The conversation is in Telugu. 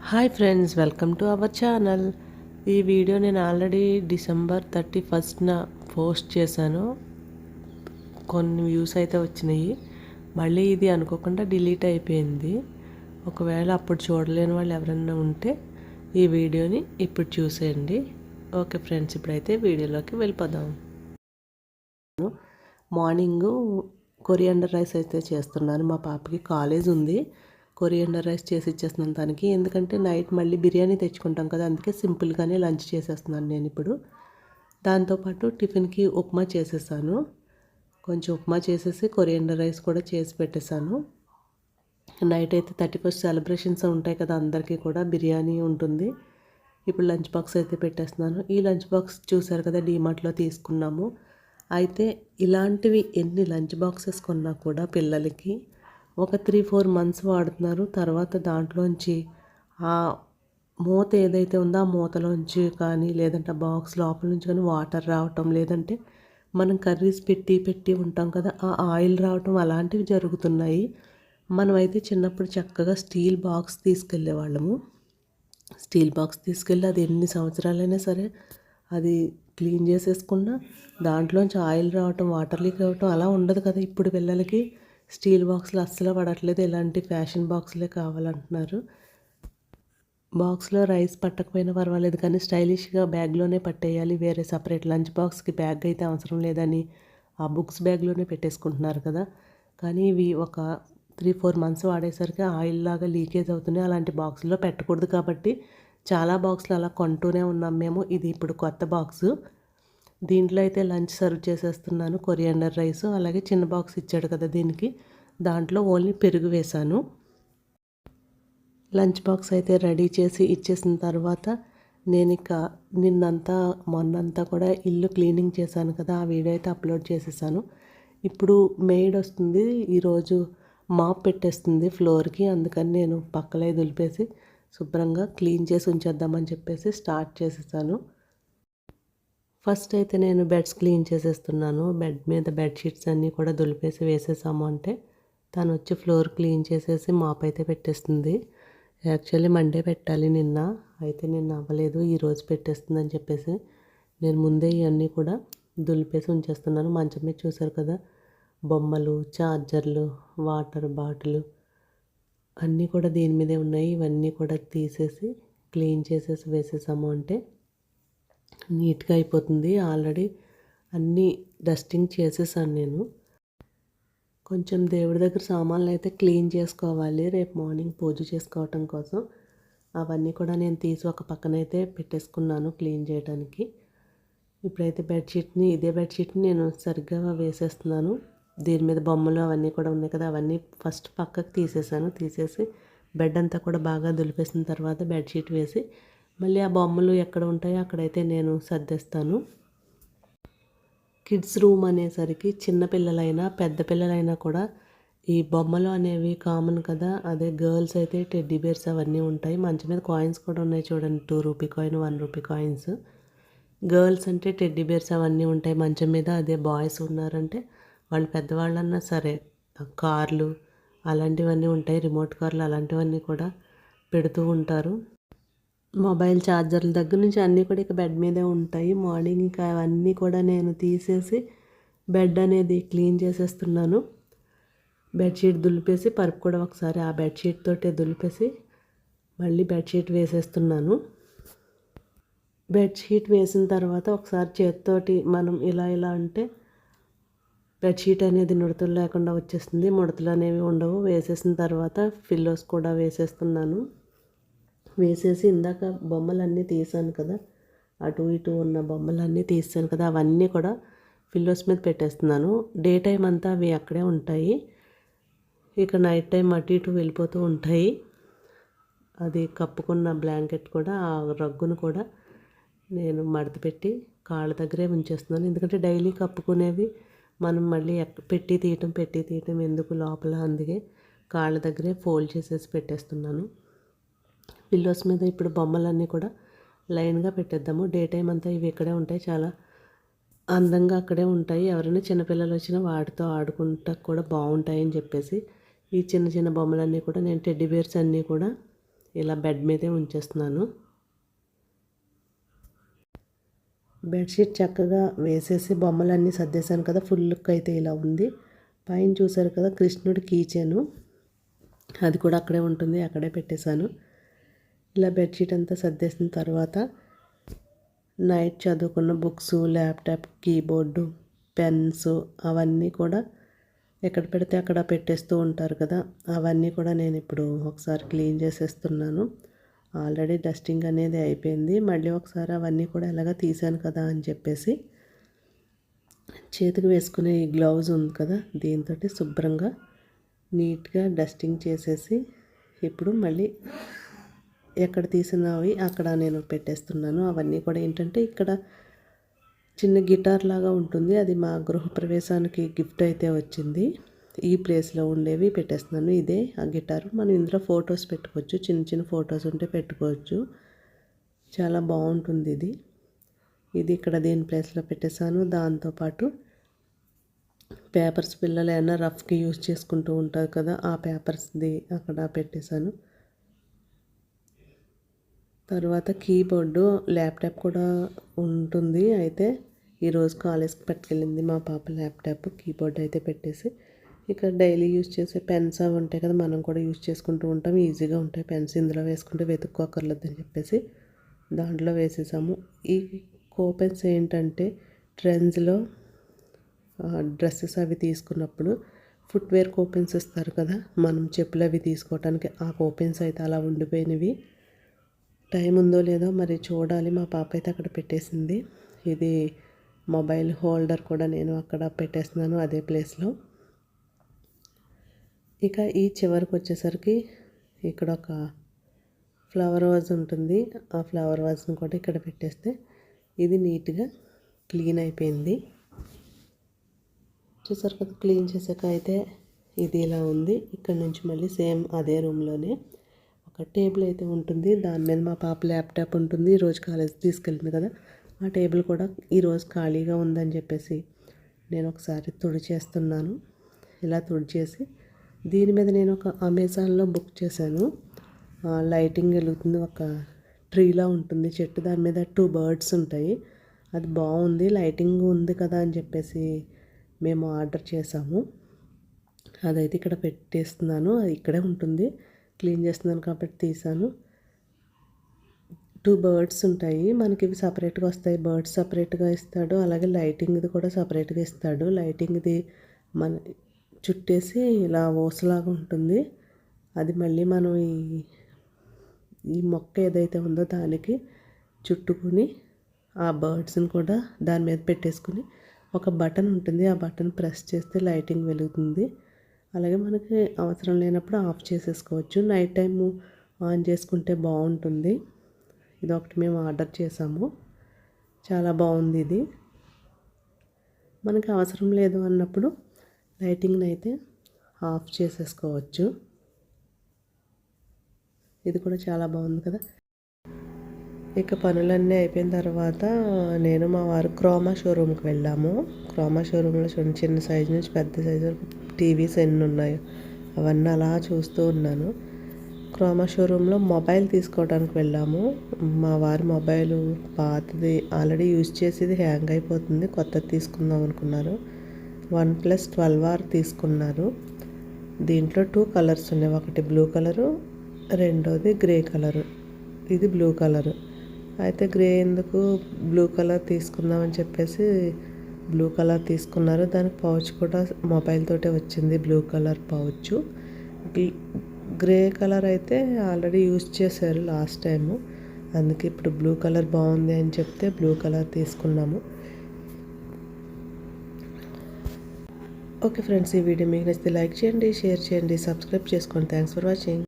Hi friends, welcome to our channel. ఈ వీడియో నేను ఆల్రెడీ డిసెంబర్ 31న పోస్ట్ చేశాను. కొన్ని వ్యూస్ అయితే వచ్చినాయి. మళ్ళీ ఇది అనుకోకుండా డిలీట్ అయిపోయింది. ఒకవేళ అప్పుడు చూడలేని వాళ్ళు ఎవరైనా ఉంటే ఈ వీడియోని ఇప్పుడు చూసేయండి. ఓకే ఫ్రెండ్స్, ఇప్పుడైతే వీడియోలోకి వెళ్ళిపోదాం. మార్నింగు కొరియాండర్ రైస్ అయితే చేస్తున్నాను. మా పాపకి కాలేజ్ ఉంది. కొరియాండర్ రైస్ చేసి ఇచ్చేస్తున్నాను తనకి. ఎందుకంటే నైట్ మళ్ళీ బిర్యానీ తెచ్చుకుంటాం కదా, అందుకే సింపుల్గానే లంచ్ చేసేస్తున్నాను నేను ఇప్పుడు. దాంతోపాటు టిఫిన్కి ఉప్మా చేసేసాను. కొంచెం ఉప్మా చేసేసి కొరియాండర్ రైస్ కూడా చేసి పెట్టేశాను. నైట్ అయితే 31st సెలబ్రేషన్స్ ఉంటాయి కదా, అందరికీ కూడా బిర్యానీ ఉంటుంది. ఇప్పుడు లంచ్ బాక్స్ అయితే పెట్టేస్తున్నాను. ఈ లంచ్ బాక్స్ చూసారు కదా, డీమార్ట్లో తీసుకున్నాము. అయితే ఇలాంటివి ఎన్ని లంచ్ బాక్సెస్ కొన్నా కూడా పిల్లలకి ఒక 3-4 మంత్స్ వాడుతున్నారు. తర్వాత దాంట్లోంచి ఆ మూత ఏదైతే ఉందో ఆ మూతలోంచి కానీ, లేదంటే బాక్స్ లోపల నుంచి కానీ వాటర్ రావటం, లేదంటే మనం కర్రీస్ పెట్టి ఉంటాం కదా, ఆ ఆయిల్ రావటం అలాంటివి జరుగుతున్నాయి. మనమైతే చిన్నప్పుడు చక్కగా స్టీల్ బాక్స్ తీసుకెళ్ళే వాళ్ళము. స్టీల్ బాక్స్ తీసుకెళ్ళి అది ఎన్ని సంవత్సరాలైనా సరే అది క్లీన్ చేసేసుకున్నా దాంట్లోంచి ఆయిల్ రావటం, వాటర్ లీక్ అవ్వటం అలా ఉండదు కదా. ఇప్పుడు పిల్లలకి స్టీల్ బాక్స్లు అస్సలు పడట్లేదు. ఇలాంటి ఫ్యాషన్ బాక్స్లే కావాలంటున్నారు. బాక్స్లో రైస్ పట్టకపోయినా పర్వాలేదు, కానీ స్టైలిష్గా బ్యాగ్లోనే పట్టేయాలి. వేరే సపరేట్ లంచ్ బాక్స్కి బ్యాగ్ అయితే అవసరం లేదని ఆ బుక్స్ బ్యాగ్లోనే పెట్టేసుకుంటున్నారు కదా. కానీ ఇవి ఒక 3-4 మంత్స్ వాడేసరికి ఆయిల్ లాగా లీకేజ్ అవుతున్నాయి. అలాంటి బాక్స్లో పెట్టకూడదు కాబట్టి చాలా బాక్స్లు అలా కొంటూనే ఉన్నాం మేము. ఇది ఇప్పుడు కొత్త బాక్సు. దీంట్లో అయితే లంచ్ సర్వ్ చేసేస్తున్నాను. కొరియాండర్ రైస్, అలాగే చిన్న బాక్స్ ఇచ్చాడు కదా దీనికి, దాంట్లో ఓన్లీ పెరుగు వేశాను. లంచ్ బాక్స్ అయితే రెడీ చేసి ఇచ్చేసిన తర్వాత నేను ఇక నిన్నంతా మొన్నంతా కూడా ఇల్లు క్లీనింగ్ చేశాను కదా, ఆ వీడియో అయితే అప్లోడ్ చేసేసాను. ఇప్పుడు మెయిడ్ వస్తుంది, ఈరోజు మాప్ పెట్టేస్తుంది ఫ్లోర్కి. అందుకని నేను పక్కలే దులిపేసి శుభ్రంగా క్లీన్ చేసి ఉంచేద్దామని చెప్పేసి స్టార్ట్ చేసేసాను. ఫస్ట్ అయితే నేను బెడ్స్ క్లీన్ చేసేస్తున్నాను. బెడ్ మీద బెడ్షీట్స్ అన్నీ కూడా దులిపేసి వేసేసాము అంటే తను వచ్చి ఫ్లోర్ క్లీన్ చేసేసి మాప్ అయితే పెట్టేస్తుంది. యాక్చువల్లీ మండే పెట్టాలి నిన్న, అయితే నిన్న అవ్వలేదు, ఈరోజు పెట్టేస్తుందని చెప్పేసి నేను ముందే ఇవన్నీ కూడా దులిపేసి ఉంచేస్తున్నాను. మంచం మీద చూసారు కదా, బొమ్మలు, చార్జర్లు, వాటర్ బాటిల్ అన్నీ కూడా దీని మీదే ఉన్నాయి. ఇవన్నీ కూడా తీసేసి క్లీన్ చేసేసి వేసేసాము అంటే నీట్గా అయిపోతుంది. ఆల్రెడీ అన్నీ డస్టింగ్ చేసేసాను నేను. కొంచెం దేవుడి దగ్గర సామాన్లు అయితే క్లీన్ చేసుకోవాలి రేపు మార్నింగ్ పూజ చేసుకోవటం కోసం. అవన్నీ కూడా నేను తీసి ఒక పక్కనైతే పెట్టేసుకున్నాను క్లీన్ చేయడానికి. ఇప్పుడైతే ఇదే బెడ్షీట్ని నేను సరిగ్గా వేసేస్తున్నాను. దీని మీద బొమ్మలు అవన్నీ కూడా ఉన్నాయి కదా, అవన్నీ ఫస్ట్ పక్కకు తీసేసి బెడ్ అంతా కూడా బాగా దులిపేసిన తర్వాత బెడ్షీట్ వేసి మళ్ళీ ఆ బొమ్మలు ఎక్కడ ఉంటాయో అక్కడైతే నేను సర్దేస్తాను. కిడ్స్ రూమ్ అనేసరికి చిన్నపిల్లలైనా పెద్ద పిల్లలైనా కూడా ఈ బొమ్మలు అనేవి కామన్ కదా. అదే గర్ల్స్ అయితే టెడ్డీ బేర్స్ అవన్నీ ఉంటాయి. మంచం మీద కాయిన్స్ కూడా ఉన్నాయి చూడండి, 2 rupee coin, 1 rupee coins. Girls అంటే టెడ్డీ బేర్స్ అవన్నీ ఉంటాయి మంచం మీద. అదే బాయ్స్ ఉన్నారంటే వాళ్ళు పెద్దవాళ్ళన్నా సరే కార్లు అలాంటివన్నీ ఉంటాయి, రిమోట్ కార్లు అలాంటివన్నీ కూడా పెడుతూ ఉంటారు. మొబైల్ ఛార్జర్ల దగ్గర నుంచి అన్నీ కూడా ఇక బెడ్ మీదే ఉంటాయి. మార్నింగ్ ఇంకా అవన్నీ కూడా నేను తీసేసి బెడ్ అనేది క్లీన్ చేసేస్తున్నాను. బెడ్షీట్ దులిపేసి పరుపు కూడా ఒకసారి ఆ బెడ్షీట్ తోటే దులిపేసి మళ్ళీ బెడ్షీట్ వేసేస్తున్నాను. బెడ్షీట్ వేసిన తర్వాత ఒకసారి చేతితోటి మనం ఇలా అంటే బెడ్షీట్ అనేది ముడతలు లేకుండా వచ్చేస్తుంది. ముడతలు అనేవి ఉండవు. వేసేసిన తర్వాత పిల్లోస్ కూడా వేసేస్తున్నాను. వేసేసి ఇందాక బొమ్మలన్నీ తీసాను కదా, అటు ఇటు ఉన్న బొమ్మలన్నీ తీసాను కదా, అవన్నీ కూడా పిల్లోస్ మీద పెట్టేస్తున్నాను. డే టైం అంతా అవి అక్కడే ఉంటాయి, ఇక నైట్ టైం అటు ఇటు వెళ్ళిపోతూ ఉంటాయి. అది కప్పుకున్న బ్లాంకెట్ కూడా, ఆ రగ్గును కూడా నేను మడత పెట్టి కాళ్ళ దగ్గరే ఉంచేస్తున్నాను. ఎందుకంటే డైలీ కప్పుకునేవి మనం మళ్ళీ పెట్టి తీయటం ఎందుకు లోపల, అందుకే కాళ్ళ దగ్గరే ఫోల్డ్ చేసేసి పెట్టేస్తున్నాను. పిల్లోస్ మీద ఇప్పుడు బొమ్మలన్నీ కూడా లైన్గా పెట్టేద్దాము. డే టైం అంతా ఇవి ఇక్కడే ఉంటాయి, చాలా అందంగా అక్కడే ఉంటాయి. ఎవరైనా చిన్నపిల్లలు వచ్చినా వాటితో ఆడుకుంటా కూడా బాగుంటాయని చెప్పేసి ఈ చిన్న చిన్న బొమ్మలన్నీ కూడా నేను టెడ్డీ బేర్స్ అన్నీ కూడా ఇలా బెడ్ మీదే ఉంచేస్తున్నాను. బెడ్షీట్ చక్కగా వేసేసి బొమ్మలన్నీ సర్దేశాను కదా, ఫుల్ లుక్ అయితే ఇలా ఉంది. పైన చూసారు కదా కృష్ణుడి కీచెను, అది కూడా అక్కడే ఉంటుంది, అక్కడే పెట్టేశాను. ఇలా బెడ్షీట్ అంతా సర్దేసిన తర్వాత నైట్ చదువుకున్న బుక్స్, ల్యాప్టాప్, కీబోర్డు, పెన్స్ అవన్నీ కూడా ఎక్కడ పెడితే అక్కడ పెట్టేస్తూ ఉంటారు కదా, అవన్నీ కూడా నేను ఇప్పుడు ఒకసారి క్లీన్ చేసేస్తున్నాను. ఆల్రెడీ డస్టింగ్ అనేది అయిపోయింది. మళ్ళీ ఒకసారి అవన్నీ కూడా ఎలాగ తీసాను కదా అని చెప్పేసి చేతికి వేసుకునే ఈ గ్లౌజ్ ఉంది కదా, దీంతో శుభ్రంగా నీట్గా డస్టింగ్ చేసేసి ఇప్పుడు మళ్ళీ ఎక్కడ తీసినవి అక్కడ నేను పెట్టేస్తున్నాను. అవన్నీ కూడా ఏంటంటే ఇక్కడ చిన్న గిటార్ లాగా ఉంటుంది, అది మా గృహప్రవేశానికి గిఫ్ట్ అయితే వచ్చింది. ఈ ప్లేస్లో ఉండేవి పెట్టేస్తున్నాను. ఇదే ఆ గిటారు. మనం ఇందులో ఫొటోస్ పెట్టుకోవచ్చు, చిన్న చిన్న ఫొటోస్ ఉంటే పెట్టుకోవచ్చు. చాలా బాగుంటుంది ఇది. ఇది ఇక్కడ దీని ప్లేస్లో పెట్టేశాను. దాంతోపాటు పేపర్స్ పిల్లలు ఏమైనా రఫ్కి యూజ్ చేసుకుంటూ ఉంటారు కదా, ఆ పేపర్స్ది అక్కడ పెట్టేశాను. తర్వాత కీబోర్డు, ల్యాప్టాప్ కూడా ఉంటుంది. అయితే ఈరోజు కాలేజ్కి పట్టుకెళ్ళింది మా పాప ల్యాప్టాప్. కీబోర్డ్ అయితే పెట్టేసి ఇక్కడ డైలీ యూజ్ చేసే పెన్స్ అవి ఉంటాయి కదా, మనం కూడా యూజ్ చేసుకుంటూ ఉంటాం, ఈజీగా ఉంటాయి పెన్స్. ఇందులో వేసుకుంటే వెతుక్కోకర్లేదని చెప్పేసి దాంట్లో వేసేసాము. ఈ కోపెన్స్ ఏంటంటే ట్రెండ్స్లో డ్రెస్సెస్ అవి తీసుకున్నప్పుడు ఫుట్వేర్ కోపెన్స్ ఇస్తారు కదా, మనం చెప్పులు అవి తీసుకోవడానికి, ఆ కోపెన్స్ అయితే అలా ఉండిపోయినవి. టైం ఉందో లేదో మరి చూడాలి. మా పాప అయితే అక్కడ పెట్టేసింది. ఇది మొబైల్ హోల్డర్ కూడా నేను అక్కడ పెట్టేస్తున్నాను అదే ప్లేస్లో. ఇక ఈ చివరికి వచ్చేసరికి ఇక్కడ ఒక ఫ్లవర్ వాజ్ ఉంటుంది, ఆ ఫ్లవర్ వాజ్ని కూడా ఇక్కడ పెట్టేస్తే ఇది నీట్గా క్లీన్ అయిపోయింది. చూసారు కదా, క్లీన్ చేసాక అయితే ఇది ఇలా ఉంది. ఇక్కడ నుంచి మళ్ళీ సేమ్ అదే రూమ్లోనే ఒక టేబుల్ అయితే ఉంటుంది, దాని మీద మా పాప ల్యాప్టాప్ ఉంటుంది. ఈరోజు కాలేజ్ తీసుకెళ్ళింది కదా, ఆ టేబుల్ కూడా ఈరోజు ఖాళీగా ఉందని చెప్పేసి నేను ఒకసారి తుడిచేస్తున్నాను. ఇలా తుడిచేసి దీని మీద నేను ఒక అమెజాన్లో బుక్ చేశాను. లైటింగ్ వెలుగుతుంది, ఒక ట్రీలా ఉంటుంది చెట్టు, దాని మీద 2 బర్డ్స్ ఉంటాయి. అది బాగుంది, లైటింగ్ ఉంది కదా అని చెప్పేసి మేము ఆర్డర్ చేసాము. అదైతే ఇక్కడ పెట్టేస్తున్నాను, అది ఇక్కడే ఉంటుంది. క్లీన్ చేస్తున్నాను కాబట్టి తీసాను. 2 బర్డ్స్ ఉంటాయి మనకి, ఇవి సపరేట్గా వస్తాయి. బర్డ్స్ సపరేట్గా ఇస్తాడు, అలాగే లైటింగ్ది కూడా సపరేట్గా ఇస్తాడు. లైటింగ్ది మన చుట్టేసి ఇలా ఓసలాగా ఉంటుంది, అది మళ్ళీ మనం ఈ మొక్క ఏదైతే ఉందో దానికి చుట్టుకుని ఆ బర్డ్స్ని కూడా దాని మీద పెట్టేసుకుని ఒక బటన్ ఉంటుంది, ఆ బటన్ ప్రెస్ చేస్తే లైటింగ్ వెలుగుతుంది. అలాగే మనకి అవసరం లేనప్పుడు ఆఫ్ చేసేసుకోవచ్చు. నైట్ టైము ఆన్ చేసుకుంటే బాగుంటుంది. ఇది ఒకటి మేము ఆర్డర్ చేసాము, చాలా బాగుంది ఇది. మనకి అవసరం లేదు అన్నప్పుడు లైటింగ్ని అయితే ఆఫ్ చేసేసుకోవచ్చు. ఇది కూడా చాలా బాగుంది కదా. ఇక పనులన్నీ అయిపోయిన తర్వాత నేను మా వారు క్రోమా షోరూమ్కి వెళ్ళాము. క్రోమా షోరూంలో చిన్న సైజు నుంచి పెద్ద సైజు టీవీస్ ఎన్ని ఉన్నాయో అవన్నీ అలా చూస్తూ ఉన్నాను. క్రోమా షోరూంలో మొబైల్ తీసుకోవడానికి వెళ్ళాము. మా వారి మొబైల్ పాతది, ఆల్రెడీ యూజ్ చేసేది హ్యాంగ్ అయిపోతుంది, కొత్తది తీసుకుందాం అనుకున్నారు. OnePlus 12R తీసుకున్నారు. దీంట్లో 2 కలర్స్ ఉన్నాయి, ఒకటి బ్లూ కలరు, రెండోది గ్రే కలరు. ఇది బ్లూ కలరు. అయితే గ్రే ఎందుకు, బ్లూ కలర్ తీసుకుందామని చెప్పేసి బ్లూ కలర్ తీసుకున్నారు. దానికి పౌచ్ కూడా మొబైల్ తోటే వచ్చింది, blue colour pouch. Grey colour అయితే ఆల్రెడీ యూజ్ చేశారు లాస్ట్ టైము, అందుకే ఇప్పుడు బ్లూ కలర్ బాగుంది అని చెప్తే బ్లూ కలర్ తీసుకున్నాము. ఓకే ఫ్రెండ్స్, ఈ వీడియో మీకు నచ్చితే లైక్ చేయండి, షేర్ చేయండి, సబ్స్క్రైబ్ చేసుకోండి. Thanks for watching.